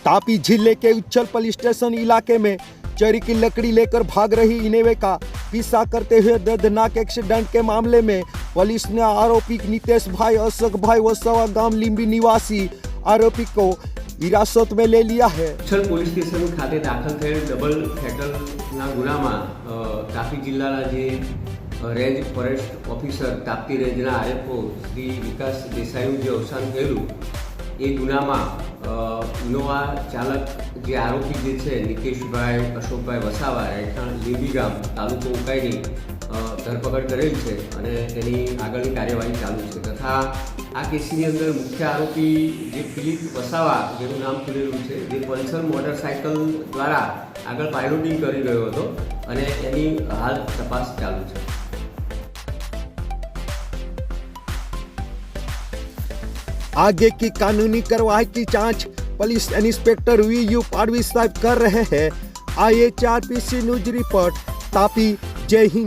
तापी जिले के उच्चल police station इलाके में चोरी की लकड़ी लेकर भाग रही इनोवा का पीछा करते हुए दर्दनाक एक्सीडेंट के मामले में पुलिस ने आरोपी नितेश भाई अशोक भाई वसावा गांव लिंबी निवासी आरोपी को हिरासत में ले लिया है। उच्चल पोलीस स्टेशन खाते दाखल थયેલ ડબલ ફેટલના ગુનામાં તાપી જિલ્લાના જે રેન્જ ફોરેસ્ટ ઓફિસર તાપી રેન્જના આરએફઓ શ્રી વિકાસ દેસાઈનું જે અવસાન થયેલું એ ગુનામાં ઇનોવા ચાલક જે આરોપી જે છે નિકેશભાઈ અશોકભાઈ વસાવા રહેઠાણ લીંબી ગામ તાલુકો ઉકાઈની ધરપકડ કરેલ છે અને તેની આગળની કાર્યવાહી ચાલુ છે તથા આ કેસની અંદર મુખ્ય આરોપી જે ફિલિપ વસાવા જેનું નામ ખુલેલું છે જે પલ્સર મોટરસાઇકલ દ્વારા આગળ પાયલોટિંગ કરી રહ્યો હતો અને એની હાલ તપાસ ચાલુ છે। आगे की कानूनी कार्रवाई की जांच पुलिस इंस्पेक्टर वीयू पाडवी साहब कर रहे हैं। IHRPC news report Tapi. जय हिंद।